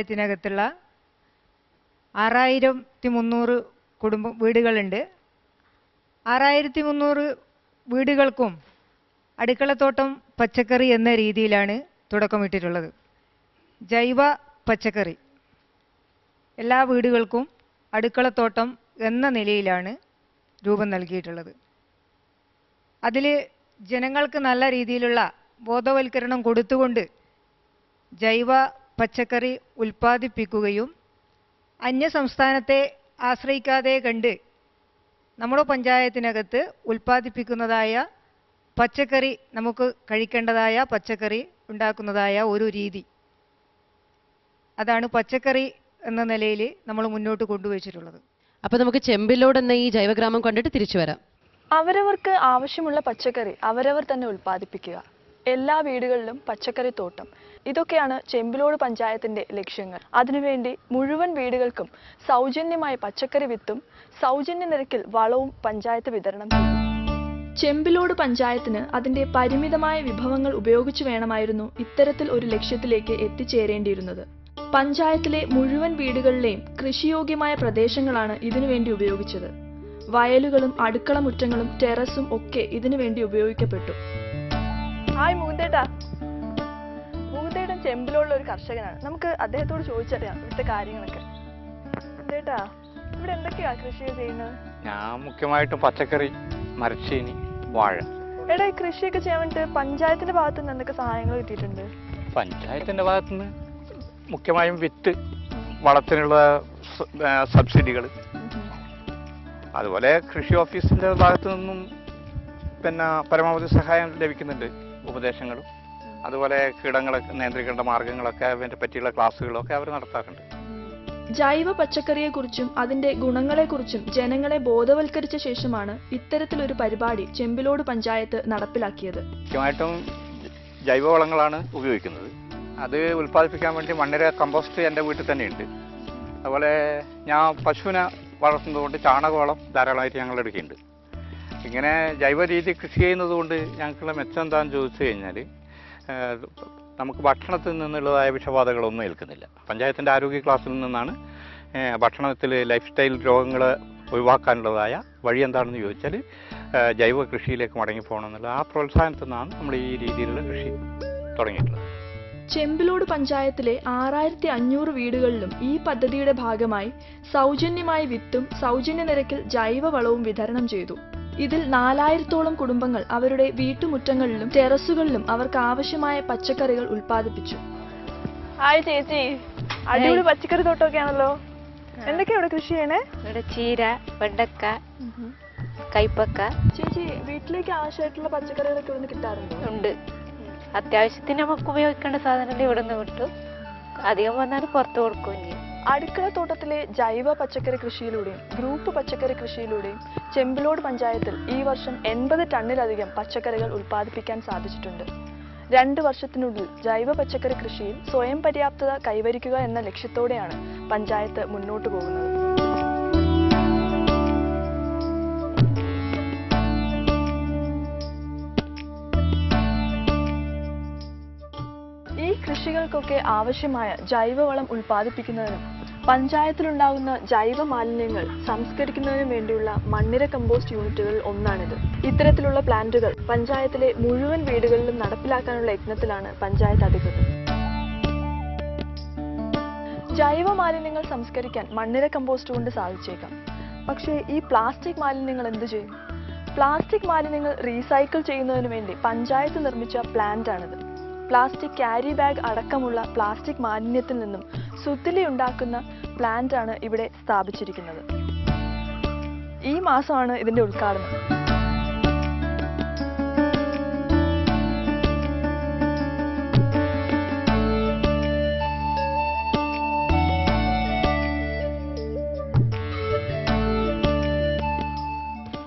ഇതിനകത്തുള്ള 6300 വീടുകളുണ്ട്. 6300 വീടുകൾക്കും അടുക്കളത്തോട്ടം പച്ചക്കറി എന്ന രീതിയിലാണ് തുടക്കമിട്ടിട്ടുള്ളത്. ജൈവ പച്ചക്കറി എല്ലാ വീടുകൾക്കും അടുക്കളത്തോട്ടം എന്ന നിലയിലാണ് രൂപം നൽകിയിട്ടുള്ളത്. അതിൽ ജനങ്ങൾക്ക് നല്ല രീതിയിലുള്ള ബോധവൽക്കരണം കൊടുത്തുകൊണ്ട് ജൈവ പച്ചക്കറി ഉൽപ്പാദിപ്പിക്കുകയും അന്യസംസ്ഥാനത്തെ ആശ്രയിക്കാതെ കണ്ട് നമ്മുടെ പഞ്ചായത്തിനകത്ത് ഉൽപ്പാദിപ്പിക്കുന്നതായ പച്ചക്കറി നമുക്ക് കഴിക്കേണ്ടതായ പച്ചക്കറി ഉണ്ടാക്കുന്നതായ ഒരു രീതി, അതാണ് പച്ചക്കറി എന്ന നിലയിൽ നമ്മൾ മുന്നോട്ട് കൊണ്ടുവച്ചിട്ടുള്ളത്. അപ്പോൾ നമുക്ക് ചെമ്പിലോട് എന്ന ഈ ജൈവഗ്രാമം കണ്ടിട്ട് തിരിച്ചു വരാം. അവരവർക്ക് ആവശ്യമുള്ള പച്ചക്കറി അവരവർ തന്നെ ഉൽപ്പാദിപ്പിക്കുക, എല്ലാ വീടുകളിലും പച്ചക്കറി തോട്ടം, ഇതൊക്കെയാണ് ചെമ്പിലോട് പഞ്ചായത്തിന്റെ ലക്ഷ്യങ്ങൾ. അതിനുവേണ്ടി മുഴുവൻ വീടുകൾക്കും സൗജന്യമായ പച്ചക്കറി വിത്തും സൗജന്യ നിരക്കിൽ വളവും പഞ്ചായത്ത് വിതരണം ചെയ്തു. ചെമ്പിലോട് പഞ്ചായത്തിന് അതിന്റെ പരിമിതമായ വിഭവങ്ങൾ ഉപയോഗിച്ച് വേണമായിരുന്നു ഇത്തരത്തിൽ ഒരു ലക്ഷ്യത്തിലേക്ക് എത്തിച്ചേരേണ്ടിയിരുന്നത്. പഞ്ചായത്തിലെ മുഴുവൻ വീടുകളിലെയും കൃഷിയോഗ്യമായ പ്രദേശങ്ങളാണ് ഇതിനുവേണ്ടി ഉപയോഗിച്ചത്. വയലുകളും അടുക്കള മുറ്റങ്ങളും ടെറസും ഒക്കെ ഇതിനുവേണ്ടി ഉപയോഗിക്കപ്പെട്ടു. ഹായ് മുകുന്ദേട്ടാ. മുകുന്ദേട്ടൻ ചെമ്പിലുള്ള ഒരു കർഷകനാണ്. നമുക്ക് അദ്ദേഹത്തോട് ചോദിച്ചറിയാം ഇവിടുത്തെ കാര്യങ്ങളൊക്കെ. മുകുന്ദേട്ടാ, ഇവിടെ എന്തൊക്കെയാ കൃഷി ചെയ്യുന്നത്? ഞാൻ മുഖ്യമായിട്ടും പച്ചക്കറി, മരച്ചീനി, വാഴ. എടാ, ഈ കൃഷിയൊക്കെ ചെയ്യാൻ വേണ്ടിട്ട് പഞ്ചായത്തിന്റെ ഭാഗത്തു നിന്ന് എന്തൊക്കെ സഹായങ്ങൾ കിട്ടിയിട്ടുണ്ട്? പഞ്ചായത്തിന്റെ ഭാഗത്തുനിന്ന് മുഖ്യമായും വിത്ത്, വളത്തിനുള്ള സബ്സിഡികൾ, അതുപോലെ കൃഷി ഓഫീസിന്റെ ഭാഗത്തു നിന്നും പരമാവധി സഹായം ലഭിക്കുന്നുണ്ട്. ഉപദേശങ്ങളും അതുപോലെ കീടങ്ങളെ നിയന്ത്രിക്കേണ്ട മാർഗങ്ങളൊക്കെ അതിനെ പറ്റിയുള്ള ക്ലാസ്സുകളൊക്കെ അവർ നടത്താറുണ്ട്. ജൈവ പച്ചക്കറിയെക്കുറിച്ചും അതിന്റെ ഗുണങ്ങളെക്കുറിച്ചും ജനങ്ങളെ ബോധവൽക്കരിച്ച ശേഷമാണ് ഇത്തരത്തിലൊരു പരിപാടി ചെമ്പിലോട് പഞ്ചായത്ത് നടപ്പിലാക്കിയത്. മുഖ്യമായിട്ടും ജൈവവളങ്ങളാണ് ഉപയോഗിക്കുന്നത്. അത് ഉൽപ്പാദിപ്പിക്കാൻ വേണ്ടി മണ്ണിര കമ്പോസ്റ്റ് എൻ്റെ വീട്ടിൽ തന്നെയുണ്ട്. അതുപോലെ ഞാൻ പശുവിനെ വളർത്തുന്നതുകൊണ്ട് ചാണകവളം ധാരാളമായിട്ട് ഞങ്ങൾ എടുക്കുന്നുണ്ട്. ഇങ്ങനെ ജൈവ രീതി കൃഷി ചെയ്യുന്നത് കൊണ്ട് ഞങ്ങൾക്കുള്ള മെച്ചം എന്താണെന്ന് ചോദിച്ചു കഴിഞ്ഞാൽ, നമുക്ക് ഭക്ഷണത്തിൽ നിന്നുള്ളതായ വിഷബാധകളൊന്നും ഏൽക്കുന്നില്ല. പഞ്ചായത്തിൻ്റെ ആരോഗ്യ ക്ലാസ്സിൽ നിന്നാണ് ഭക്ഷണത്തിൽ ലൈഫ് സ്റ്റൈൽ രോഗങ്ങൾ ഒഴിവാക്കാനുള്ളതായ വഴി എന്താണെന്ന് ചോദിച്ചാൽ ജൈവ കൃഷിയിലേക്ക് മടങ്ങിപ്പോകണം എന്നുള്ള ആ പ്രോത്സാഹനത്തിൽ നിന്നാണ് നമ്മൾ ഈ രീതിയിലുള്ള കൃഷി തുടങ്ങിയിട്ടുള്ളത്. ചെമ്പിലോട് പഞ്ചായത്തിലെ 6500 വീടുകളിലും ഈ പദ്ധതിയുടെ ഭാഗമായി സൗജന്യമായ വിത്തും സൗജന്യ നിരക്കിൽ ജൈവവളവും വിതരണം ചെയ്തു. ഇതിൽ 4000-ഓളം കുടുംബങ്ങൾ അവരുടെ വീട്ടുമുറ്റങ്ങളിലും ടെറസുകളിലും അവർക്ക് ആവശ്യമായ പച്ചക്കറികൾ ഉൽപ്പാദിപ്പിച്ചു. ഹായ് ചേച്ചി, അടിപൊളി പച്ചക്കറി തോട്ടമൊക്കെ ആണല്ലോ. എന്തൊക്കെയാ ഇവിടെ കൃഷി ചെയ്യണേ? ഇവിടെ ചീര, വെണ്ടക്ക, കൈപ്പക്ക. ചേച്ചി, വീട്ടിലേക്ക് ആവശ്യമായിട്ടുള്ള പച്ചക്കറികളൊക്കെ ഇവിടെ കിട്ടാറുണ്ട്? ഉണ്ട്. അത്യാവശ്യത്തിന് നമുക്ക് ഉപയോഗിക്കേണ്ട സാധനങ്ങൾ ഇവിടെ നിന്ന് കിട്ടും. അധികം വന്നാൽ പുറത്ത് കൊടുക്കുകയും ചെയ്യും. അടുക്കളത്തോട്ടത്തിലെ ജൈവ പച്ചക്കറി കൃഷിയിലൂടെയും ഗ്രൂപ്പ് പച്ചക്കറി കൃഷിയിലൂടെയും ചെമ്പിലോട് പഞ്ചായത്തിൽ ഈ വർഷം 80 ടണ്ണിലധികം പച്ചക്കറികൾ ഉൽപ്പാദിപ്പിക്കാൻ സാധിച്ചിട്ടുണ്ട്. 2 വർഷത്തിനുള്ളിൽ ജൈവ പച്ചക്കറി കൃഷിയിൽ സ്വയം പര്യാപ്തത കൈവരിക്കുക എന്ന ലക്ഷ്യത്തോടെയാണ് പഞ്ചായത്ത് മുന്നോട്ടു പോകുന്നത്. ഈ കൃഷികൾക്കൊക്കെ ആവശ്യമായ ജൈവവളം ഉൽപ്പാദിപ്പിക്കുന്നതിനും പഞ്ചായത്തിലുണ്ടാകുന്ന ജൈവ മാലിന്യങ്ങൾ സംസ്കരിക്കുന്നതിനും വേണ്ടിയുള്ള മണ്ണിര കമ്പോസ്റ്റ് യൂണിറ്റുകൾ ഒന്നാണിത്. ഇത്തരത്തിലുള്ള പ്ലാന്റുകൾ പഞ്ചായത്തിലെ മുഴുവൻ വീടുകളിലും നടപ്പിലാക്കാനുള്ള യത്നത്തിലാണ് പഞ്ചായത്ത് അധികൃതർ. ജൈവ മാലിന്യങ്ങൾ സംസ്കരിക്കാൻ മണ്ണിര കമ്പോസ്റ്റ് കൊണ്ട് സാധിച്ചേക്കാം. പക്ഷേ ഈ പ്ലാസ്റ്റിക് മാലിന്യങ്ങൾ എന്തു ചെയ്യും? പ്ലാസ്റ്റിക് മാലിന്യങ്ങൾ റീസൈക്കിൾ ചെയ്യുന്നതിന് വേണ്ടി പഞ്ചായത്ത് നിർമ്മിച്ച പ്ലാന്റ് ആണിത്. പ്ലാസ്റ്റിക് ക്യാരി ബാഗ് അടക്കമുള്ള പ്ലാസ്റ്റിക് മാലിന്യത്തിൽ നിന്നും സുത്തിലി ഉണ്ടാക്കുന്ന പ്ലാന്റ് ആണ് ഇവിടെ സ്ഥാപിച്ചിരിക്കുന്നത്. ഈ മാസമാണ് ഇതിന്റെ ഉദ്ഘാടനം.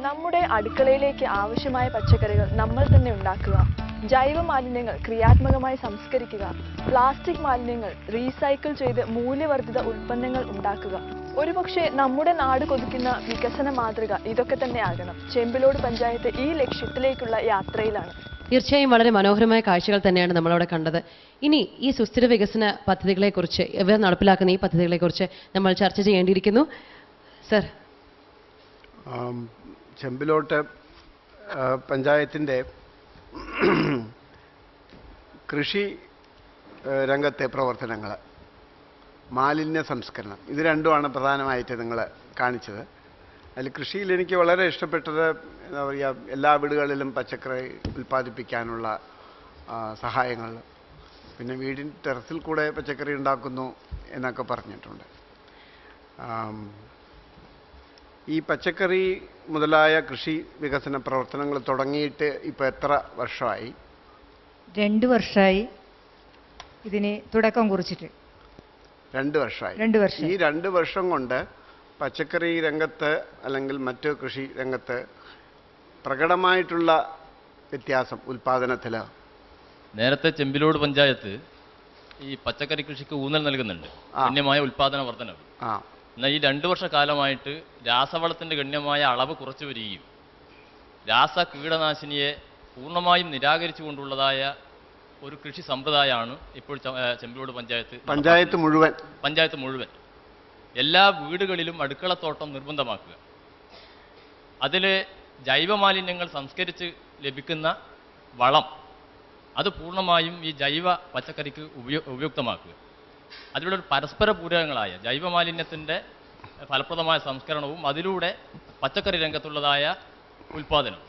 നമ്മുടെ അടുക്കളയിലേക്ക് ആവശ്യമായ പച്ചക്കറികൾ നമ്മൾ തന്നെ ഉണ്ടാക്കുക, ജൈവ മാലിന്യങ്ങൾ ക്രിയാത്മകമായി സംസ്കരിക്കുക, പ്ലാസ്റ്റിക് മാലിന്യങ്ങൾ റീസൈക്കിൾ ചെയ്ത് മൂല്യവർദ്ധിത ഉൽപ്പന്നങ്ങൾ ഉണ്ടാക്കുക. ഒരുപക്ഷെ നമ്മുടെ നാട് കൊതിക്കുന്ന വികസന മാതൃക ഇതൊക്കെ തന്നെ ആകണം. ചെമ്പിലോട് പഞ്ചായത്ത് ഈ ലക്ഷ്യത്തിലേക്കുള്ള യാത്രയിലാണ്. തീർച്ചയായും വളരെ മനോഹരമായ കാഴ്ചകൾ തന്നെയാണ് നമ്മളവിടെ കണ്ടത്. ഇനി ഈ സുസ്ഥിര വികസന പദ്ധതികളെക്കുറിച്ച്, ഇവർ നടപ്പിലാക്കുന്ന ഈ പദ്ധതികളെക്കുറിച്ച് നമ്മൾ ചർച്ച ചെയ്യേണ്ടിയിരിക്കുന്നു. സർ, ചെമ്പിലോട്ട് പഞ്ചായത്തിൻ്റെ കൃഷി രംഗത്തെ പ്രവർത്തനങ്ങൾ, മാലിന്യ സംസ്കരണം, ഇത് രണ്ടുമാണ് പ്രധാനമായിട്ട് നിങ്ങൾ കാണിച്ചത്. അതിൽ കൃഷിയിൽ എനിക്ക് വളരെ ഇഷ്ടപ്പെട്ടത് എന്താ പറയുക, എല്ലാ വീടുകളിലും പച്ചക്കറി ഉൽപ്പാദിപ്പിക്കാനുള്ള സഹായങ്ങൾ, പിന്നെ വീടിൻ ടെറസിൽ കൂടെ പച്ചക്കറി ഉണ്ടാക്കുന്നു എന്നൊക്കെ പറഞ്ഞിട്ടുണ്ട്. ഈ പച്ചക്കറി മുതലായ കൃഷി വികസന പ്രവർത്തനങ്ങൾ തുടങ്ങിയിട്ട് ഇപ്പോൾ എത്ര വർഷമായി? 2 വർഷമായി ഇതിന് തുടക്കം കുറിച്ചിട്ട്. 2 വർഷമായി. 2 വർഷം. ഈ 2 വർഷം കൊണ്ട് പച്ചക്കറി രംഗത്ത് അല്ലെങ്കിൽ മറ്റ് കൃഷി രംഗത്ത് പ്രകടമായിട്ടുള്ള വ്യത്യാസം ഉൽപാദനത്തിൽ? നേരത്തെ ചെമ്പിലോട് പഞ്ചായത്ത് ഈ പച്ചക്കറി കൃഷിക്ക് ഊന്നൽ നൽകുന്നുണ്ട്, ഗണ്യമായ ഉൽപാദന വർധനവ്. എന്നാൽ ഈ 2 വർഷക്കാലമായിട്ട് രാസവളത്തിൻ്റെ ഗണ്യമായ അളവ് കുറച്ചു വരികയും രാസ കീടനാശിനിയെ പൂർണ്ണമായും നിരാകരിച്ചുകൊണ്ടുള്ളതായ ഒരു കൃഷി സമ്പ്രദായമാണ് ഇപ്പോൾ ചെമ്പിലോട് പഞ്ചായത്ത് മുഴുവൻ എല്ലാ വീടുകളിലും അടുക്കളത്തോട്ടം നിർബന്ധമാക്കുക. അതിൽ ജൈവമാലിന്യങ്ങൾ സംസ്കരിച്ച് ലഭിക്കുന്ന വളം അത് പൂർണ്ണമായും ഈ ജൈവ പച്ചക്കറിക്ക് ഉപയുക്തമാക്കുക. അതിലൂടെ ഒരു പരസ്പര പൂരകങ്ങളായ ജൈവമാലിന്യത്തിൻ്റെ ഫലപ്രദമായ സംസ്കരണവും അതിലൂടെ പച്ചക്കറി രംഗത്തുള്ളതായ ഉൽപ്പാദനം,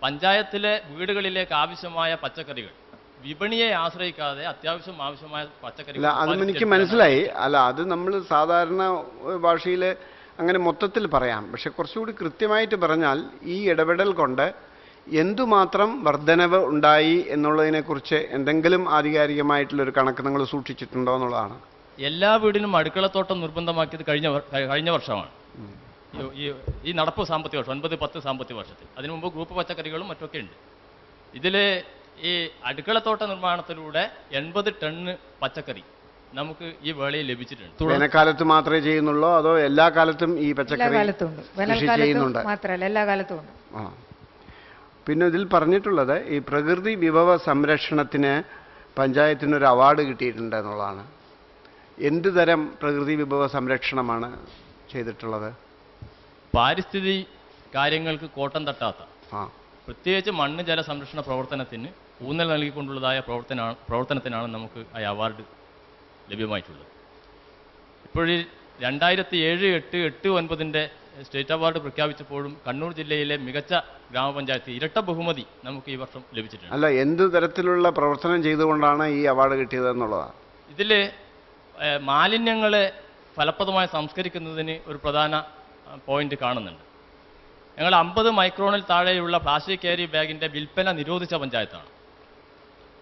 പഞ്ചായത്തിലെ വീടുകളിലേക്ക് ആവശ്യമായ പച്ചക്കറികൾ വിപണിയെ ആശ്രയിക്കാതെ ആവശ്യമായ പച്ചക്കറികൾ. അതും എനിക്ക് മനസ്സിലായി. അത് നമ്മൾ സാധാരണ ഭാഷയിൽ അങ്ങനെ മൊത്തത്തിൽ പറയാം. പക്ഷെ കുറച്ചുകൂടി കൃത്യമായിട്ട് പറഞ്ഞാൽ ഈ ഇടപെടൽ കൊണ്ട് എന്തുമാത്രം വർധനവ് ഉണ്ടായി എന്നുള്ളതിനെക്കുറിച്ച് എന്തെങ്കിലും ആധികാരികമായിട്ടുള്ളൊരു കണക്ക് നിങ്ങൾ സൂക്ഷിച്ചിട്ടുണ്ടോ എന്നുള്ളതാണ്. എല്ലാ വീടിനും അടുക്കളത്തോട്ടം നിർബന്ധമാക്കിയത് കഴിഞ്ഞ വർഷമാണ്. ഈ നടപ്പ് സാമ്പത്തിക വർഷം 9-10 സാമ്പത്തിക വർഷത്തിൽ. അതിനു മുമ്പ് ഗ്രൂപ്പ് പച്ചക്കറികളും മറ്റൊക്കെ ഉണ്ട്. ഇതിൽ ഈ അടുക്കളത്തോട്ട നിർമ്മാണത്തിലൂടെ 80 ടണ്ണ് പച്ചക്കറി നമുക്ക് ഈ വേളയിൽ ലഭിച്ചിട്ടുണ്ട്. വേനൽക്കാലത്ത് മാത്രമേ ചെയ്യുന്നുള്ളൂ അതോ എല്ലാ കാലത്തും ഈ പച്ചക്കറി കൃഷി ചെയ്യുന്നുണ്ട്? മാത്രമല്ല, എല്ലാ കാലത്തും ഉണ്ട്. പിന്നെ ഇതിൽ പറഞ്ഞിട്ടുള്ളത് ഈ പ്രകൃതി വിഭവ സംരക്ഷണത്തിന് പഞ്ചായത്തിനൊരു അവാർഡ് കിട്ടിയിട്ടുണ്ട് എന്നുള്ളതാണ്. എന്ത് തരം പ്രകൃതി വിഭവ സംരക്ഷണമാണ് ചെയ്തിട്ടുള്ളത്? പാരിസ്ഥിതി കാര്യങ്ങൾക്ക് കോട്ടം തട്ടാത്ത, പ്രത്യേകിച്ച് മണ്ണ് ജല സംരക്ഷണ പ്രവർത്തനത്തിന് ഊന്നൽ നൽകിക്കൊണ്ടുള്ളതായ പ്രവർത്തനത്തിനാണ് നമുക്ക് ആ അവാർഡ് ലഭ്യമായിട്ടുള്ളത്. ഇപ്പോഴീ 2007, 8, 9 സ്റ്റേറ്റ് അവാർഡ് പ്രഖ്യാപിച്ചപ്പോഴും കണ്ണൂർ ജില്ലയിലെ മികച്ച ഗ്രാമപഞ്ചായത്ത് ഇരട്ട ബഹുമതി നമുക്ക് ഈ വർഷം ലഭിച്ചിട്ടുണ്ട്. എന്ത് തരത്തിലുള്ള പ്രവർത്തനം ചെയ്തുകൊണ്ടാണ് ഈ അവാർഡ് കിട്ടിയത് എന്നുള്ളതാണ്. ഇതിൽ മാലിന്യങ്ങളെ ഫലപ്രദമായി സംസ്കരിക്കുന്നതിന് ഒരു പ്രധാന പോയിന്റ് കാണുന്നുണ്ട്. ഞങ്ങൾ 50 മൈക്രോണിൽ താഴെയുള്ള പ്ലാസ്റ്റിക് ക്യാരി ബാഗിൻ്റെ വിൽപ്പന നിരോധിച്ച പഞ്ചായത്താണ്.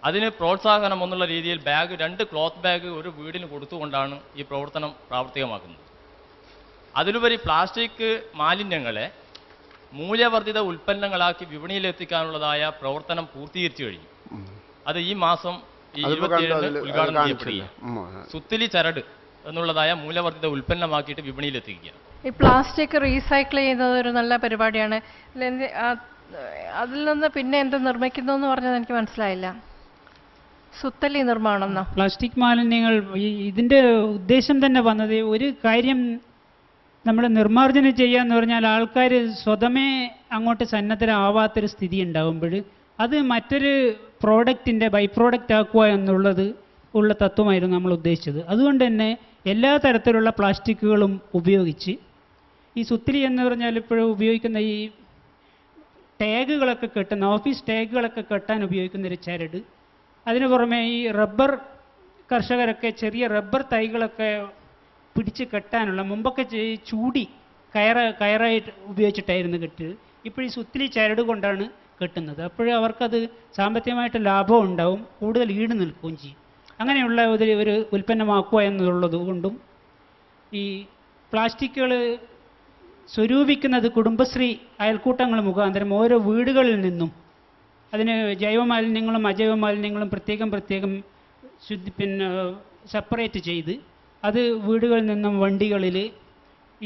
അതിന് പ്രോത്സാഹനം എന്നുള്ള രീതിയിൽ 2 ക്ലോത്ത് ബാഗ് ഒരു വീടിന് കൊടുത്തുകൊണ്ടാണ് ഈ പ്രവർത്തനം പ്രാവർത്തികമാക്കുന്നത്. അതിലുപരി പ്ലാസ്റ്റിക് മാലിന്യങ്ങളെ മൂല്യവർദ്ധിത ഉൽപ്പന്നങ്ങളാക്കി വിപണിയിലെത്തിക്കാനുള്ളതായ പ്രവർത്തനം പൂർത്തീകരിച്ചു കഴിഞ്ഞു. അത് ഈ മാസം 27 ഉദ്ഘാടനം ചെയ്യപ്പെടുകയാണ്. സുത്തിലി ചരട് എന്നുള്ളതായ മൂല്യവർദ്ധിത ഉൽപ്പന്നമാക്കിയിട്ട് വിപണിയിലെത്തിക്കുക. ഈ പ്ലാസ്റ്റിക് റീസൈക്കിൾ ചെയ്യുന്നത് ഒരു നല്ല പരിപാടിയാണ്. അതിൽ നിന്ന് പിന്നെ എന്ത് നിർമ്മിക്കുന്നു എന്ന് പറഞ്ഞത് എനിക്ക് മനസ്സിലായില്ല. സുത്തലി നിർമ്മാണം. പ്ലാസ്റ്റിക് മാലിന്യങ്ങൾ ഇതിൻ്റെ ഉദ്ദേശം തന്നെ വന്നത് ഒരു കാര്യം നമ്മൾ നിർമ്മാർജ്ജനം ചെയ്യാന്ന് പറഞ്ഞാൽ ആൾക്കാർ സ്വതമേ അങ്ങോട്ട് സന്നദ്ധരാവാത്തൊരു സ്ഥിതി ഉണ്ടാകുമ്പോൾ അത് മറ്റൊരു പ്രോഡക്റ്റിൻ്റെ ബൈ പ്രോഡക്റ്റ് ആക്കുക എന്നുള്ളത് ഉള്ള തത്വമായിരുന്നു നമ്മൾ ഉദ്ദേശിച്ചത്. അതുകൊണ്ട് തന്നെ എല്ലാ തരത്തിലുള്ള പ്ലാസ്റ്റിക്കുകളും ഉപയോഗിച്ച് ഈ സുത്തിരി എന്ന് പറഞ്ഞാൽ ഇപ്പോഴും ഉപയോഗിക്കുന്ന ഈ ടാഗുകളൊക്കെ കെട്ടുന്ന ഓഫീസ് ടാഗുകളൊക്കെ കെട്ടാൻ ഉപയോഗിക്കുന്നൊരു ചരട്, അതിനു പുറമെ ഈ റബ്ബർ കർഷകരൊക്കെ ചെറിയ റബ്ബർ തൈകളൊക്കെ പിടിച്ച് കെട്ടാനുള്ള, മുമ്പൊക്കെ ചൂടി കയറായിട്ട് ഉപയോഗിച്ചിട്ടായിരുന്നു കെട്ടുക. ഇപ്പോൾ ഈ സുത്തിരി ചരട് കൊണ്ടാണ് കെട്ടുന്നത്. അപ്പോഴും അവർക്കത് സാമ്പത്തികമായിട്ട് ലാഭം ഉണ്ടാവും, കൂടുതൽ ഈട് നിൽക്കുകയും ചെയ്യും. അങ്ങനെയുള്ള ഒരു ഉൽപ്പന്നമാക്കുക എന്നുള്ളത് കൊണ്ടും ഈ പ്ലാസ്റ്റിക്കുകൾ സ്വരൂപിക്കുന്നത് കുടുംബശ്രീ അയൽക്കൂട്ടങ്ങൾ മുഖാന്തരം ഓരോ വീടുകളിൽ നിന്നും അതിന് ജൈവമാലിന്യങ്ങളും അജൈവ മാലിന്യങ്ങളും പ്രത്യേകം സെപ്പറേറ്റ് ചെയ്ത് അത് വീടുകളിൽ നിന്നും വണ്ടികളിൽ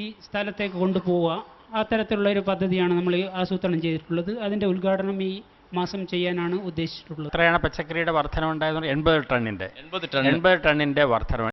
ഈ സ്ഥലത്തേക്ക് കൊണ്ടുപോവുക. ആ തരത്തിലുള്ള ഒരു പദ്ധതിയാണ് നമ്മൾ ആസൂത്രണം ചെയ്തിട്ടുള്ളത്. അതിൻ്റെ ഉദ്ഘാടനം ഈ മാസം ചെയ്യാനാണ് ഉദ്ദേശിച്ചിട്ടുള്ളത്. എത്രയാണ് പച്ചക്കറിയുടെ വർധനവ് ഉണ്ടായത്? 80 ടണ്ണിൻ്റെ 80 ടൺ 80 ടണ്ണിൻ്റെ വർധനവ്.